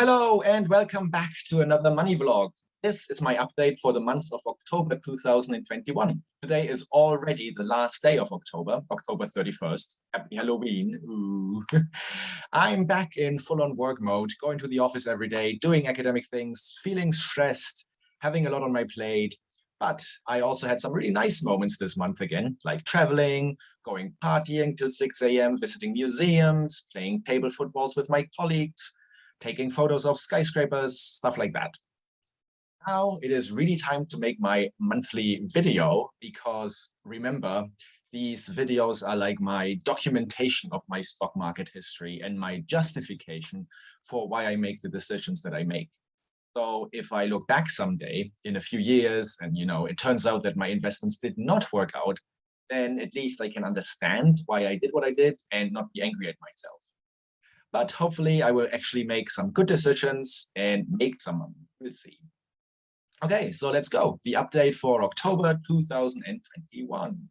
Hello and welcome back to another money vlog. This is my update for the month of October 2021. Today is already the last day of October, October 31st. Happy Halloween. Ooh. I'm back in full-on work mode, going to the office every day, doing academic things, feeling stressed, having a lot on my plate. But I also had some really nice moments this month again, like traveling, going partying till 6 a.m., visiting museums, playing table footballs with my colleagues, taking photos of skyscrapers, stuff like that. Now it is really time to make my monthly video because remember, these videos are like my documentation of my stock market history and my justification for why I make the decisions that I make. So if I look back someday in a few years and, it turns out that my investments did not work out, then at least I can understand why I did what I did and not be angry at myself. But hopefully I will actually make some good decisions and make some money. We'll see. Okay, so let's go. The update for October 2021.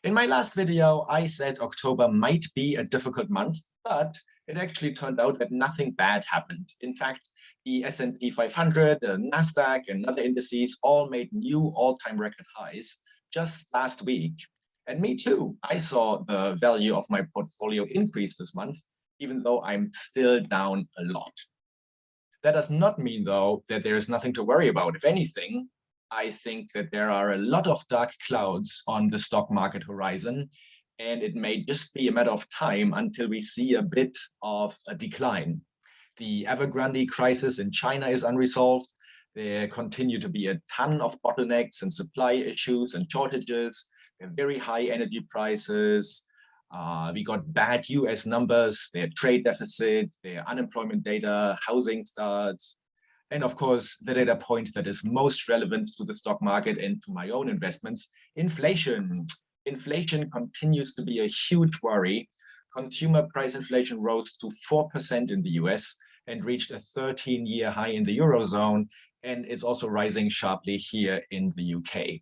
In my last video, I said October might be a difficult month, but it actually turned out that nothing bad happened. In fact, the S&P 500, the Nasdaq, and other indices all made new all-time record highs just last week. And me too. I saw the value of my portfolio increase this month, even though I'm still down a lot. That does not mean, though, that there is nothing to worry about. If anything, I think that there are a lot of dark clouds on the stock market horizon, and it may just be a matter of time until we see a bit of a decline. The Evergrande crisis in China is unresolved. There continue to be a ton of bottlenecks and supply issues and shortages. There are very high energy prices. We got bad US numbers, their trade deficit, their unemployment data, housing starts. And of course, the data point that is most relevant to the stock market and to my own investments, inflation. Inflation continues to be a huge worry. Consumer price inflation rose to 4% in the US and reached a 13-year high in the Eurozone. And it's also rising sharply here in the UK.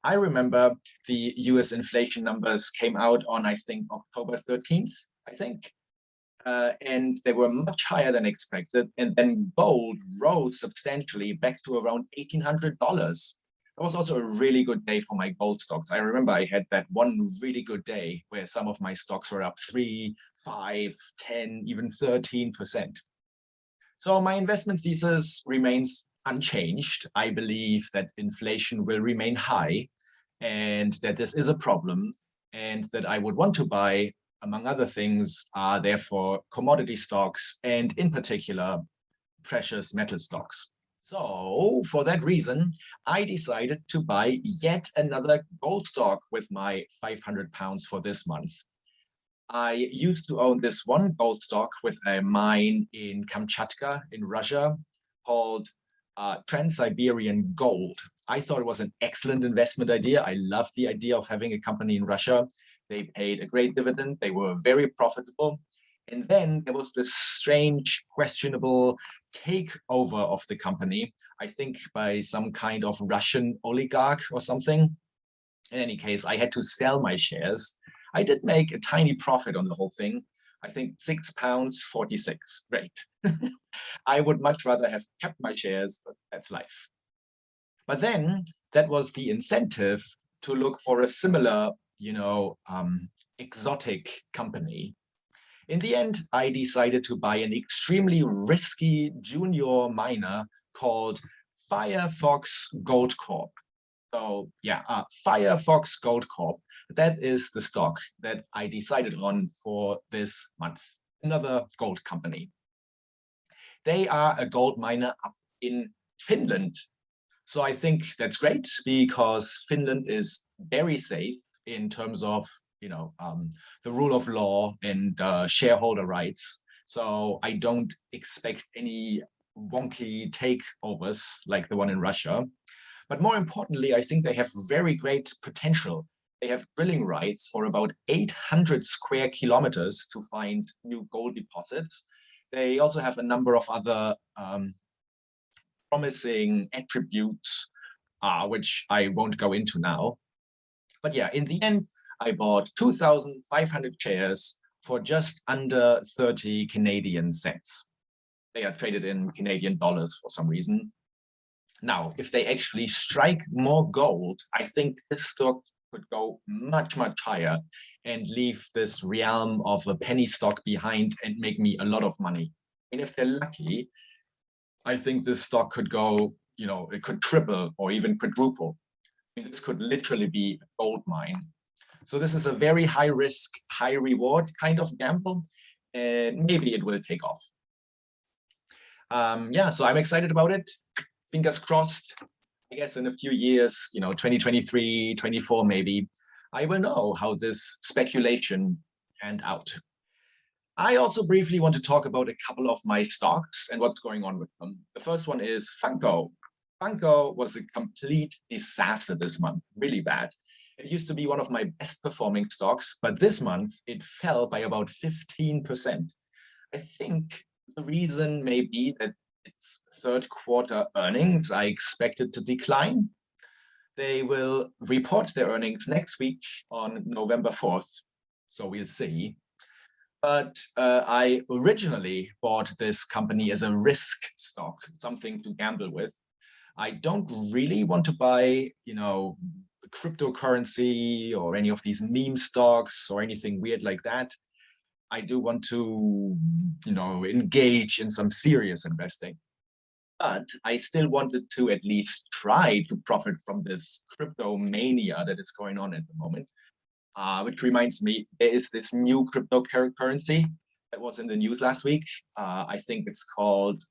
I remember the US inflation numbers came out on, I think, October 13th, and they were much higher than expected. And then gold rose substantially back to around $1,800. That was also a really good day for my gold stocks. I remember I had that one really good day where some of my stocks were up 3, 5, 10, even 13%. So my investment thesis remains unchanged. I believe that inflation will remain high and that this is a problem and that I would want to buy, among other things, are therefore commodity stocks and in particular precious metal stocks. So for that reason, I decided to buy yet another gold stock with my £500 for this month. I used to own this one gold stock with a mine in Kamchatka in Russia called Trans-Siberian Gold. I thought it was an excellent investment idea. I loved the idea of having a company in Russia. They paid a great dividend. They were very profitable. And then there was this strange, questionable takeover of the company, I think by some kind of Russian oligarch or something. In any case, I had to sell my shares. I did make a tiny profit on the whole thing. I think £6.46. Great. I would much rather have kept my shares, but that's life. But then that was the incentive to look for a similar, exotic company. In the end, I decided to buy an extremely risky junior miner called FireFox Gold Corp. So yeah, FireFox Gold Corp. That is the stock that I decided on for this month. Another gold company. They are a gold miner up in Finland. So I think that's great because Finland is very safe in terms of, the rule of law and shareholder rights. So I don't expect any wonky takeovers like the one in Russia. But more importantly, I think they have very great potential. They have drilling rights for about 800 square kilometers to find new gold deposits. They also have a number of other promising attributes, which I won't go into now. But yeah, in the end, I bought 2,500 shares for just under 30 Canadian cents. They are traded in Canadian dollars for some reason. Now, if they actually strike more gold, I think this stock could go much, much higher and leave this realm of a penny stock behind and make me a lot of money. And if they're lucky, I think this stock could go, it could triple or even quadruple. I mean, this could literally be a gold mine. So this is a very high risk, high reward kind of gamble, and maybe it will take off. Yeah, so I'm excited about it. Fingers crossed. I guess in a few years, 2023, 24 maybe, I will know how this speculation panned out. I also briefly want to talk about a couple of my stocks and what's going on with them. The first one is Funko. Funko was a complete disaster this month, really bad. It used to be one of my best performing stocks, but this month it fell by about 15%. I think the reason may be that its third quarter earnings I expected to decline. They will report their earnings next week on November 4th, so we'll see. But I originally bought this company as a risk stock, something to gamble with. I don't really want to buy, cryptocurrency or any of these meme stocks or anything weird like that. I do want to, engage in some serious investing. But I still wanted to at least try to profit from this crypto mania that is going on at the moment. Which reminds me, there is this new cryptocurrency that was in the news last week. I think it's called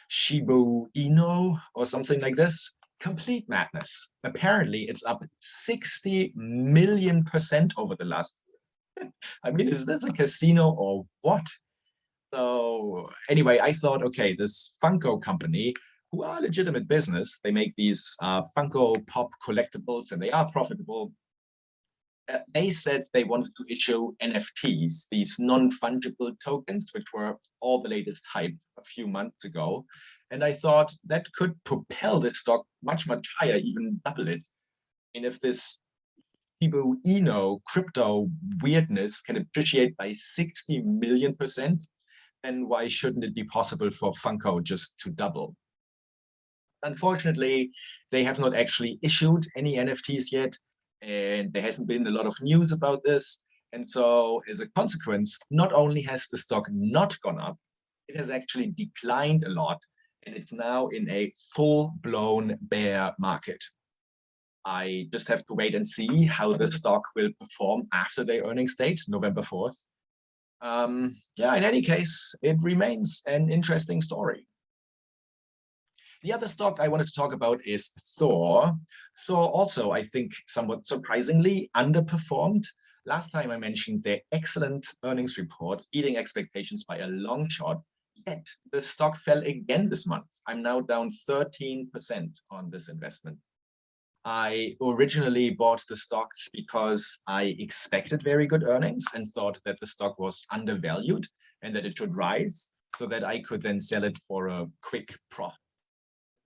Shiba Inu or something like this. Complete madness. Apparently, it's up 60 million% over the last year. I mean, is this a casino or what? So anyway, I thought, okay, this Funko company, who are a legitimate business, they make these Funko Pop collectibles and they are profitable. They said they wanted to issue NFTs, these non-fungible tokens, which were all the latest hype a few months ago. And I thought that could propel this stock much, much higher, even double it. And if this Shiba Inu crypto weirdness can appreciate by 60 million%, then why shouldn't it be possible for Funko just to double? Unfortunately, they have not actually issued any NFTs yet, and there hasn't been a lot of news about this. And so as a consequence, not only has the stock not gone up, it has actually declined a lot, and it's now in a full-blown bear market. I just have to wait and see how the stock will perform after their earnings date, November 4th. Yeah, in any case, it remains an interesting story. The other stock I wanted to talk about is Thor. Thor also, I think, somewhat surprisingly underperformed. Last time I mentioned their excellent earnings report, beating expectations by a long shot, yet the stock fell again this month. I'm now down 13% on this investment. I originally bought the stock because I expected very good earnings and thought that the stock was undervalued and that it should rise so that I could then sell it for a quick profit.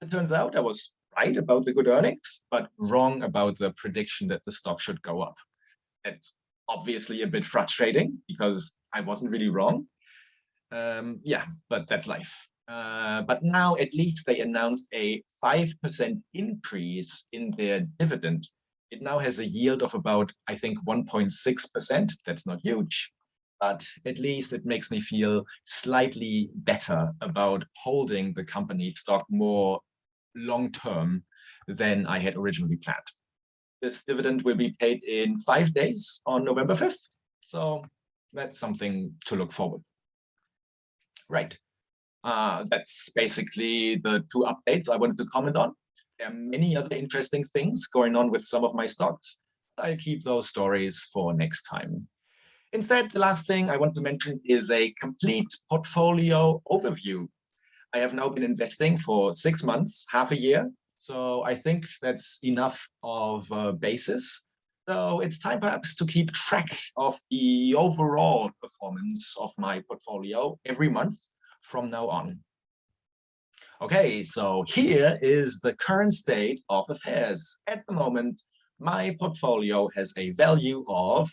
It turns out I was right about the good earnings, but wrong about the prediction that the stock should go up. It's obviously a bit frustrating because I wasn't really wrong. Yeah, but that's life. But now at least they announced a 5% increase in their dividend. It now has a yield of about, I think, 1.6%. That's not huge, but at least it makes me feel slightly better about holding the company stock more long-term than I had originally planned. This dividend will be paid in 5 days on November 5th. So that's something to look forward. Right. That's basically the two updates I wanted to comment on. There are many other interesting things going on with some of my stocks. I'll keep those stories for next time. Instead, the last thing I want to mention is a complete portfolio overview. I have now been investing for 6 months, half a year. So I think that's enough of a basis. So it's time perhaps to keep track of the overall performance of my portfolio every month from now on. Okay, so here is the current state of affairs. At the moment, My portfolio has a value of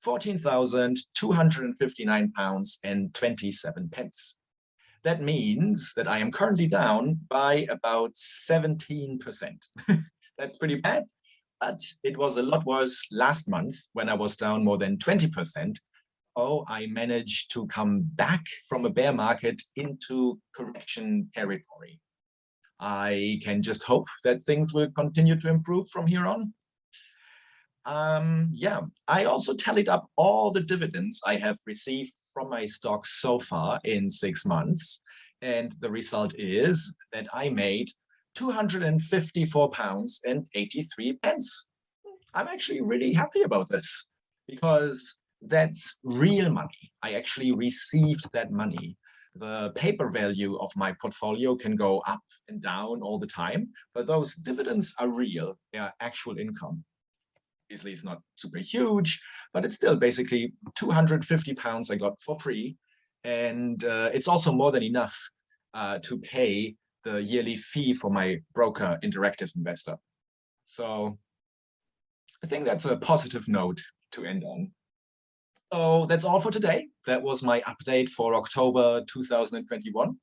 £14,259 and 27 pence. That means that I am currently down by about 17%. That's pretty bad, but it was a lot worse last month when I was down more than 20%. Oh, I managed to come back from a bear market into correction territory. I can just hope that things will continue to improve from here on. Yeah, I also tallied up all the dividends I have received from my stocks so far in 6 months. And the result is that I made £254 and 83 pence. I'm actually really happy about this because that's real money. I actually received that money. The paper value of my portfolio can go up and down all the time, but those dividends are real. They are actual income. Obviously, it's not super huge, but it's still basically £250 I got for free. And it's also more than enough to pay the yearly fee for my broker, Interactive Investor. So I think that's a positive note to end on. So that's all for today. That was my update for October 2021.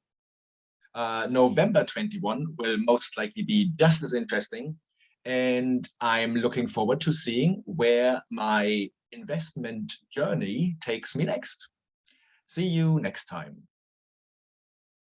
November 21 will most likely be just as interesting. And I'm looking forward to seeing where my investment journey takes me next. See you next time.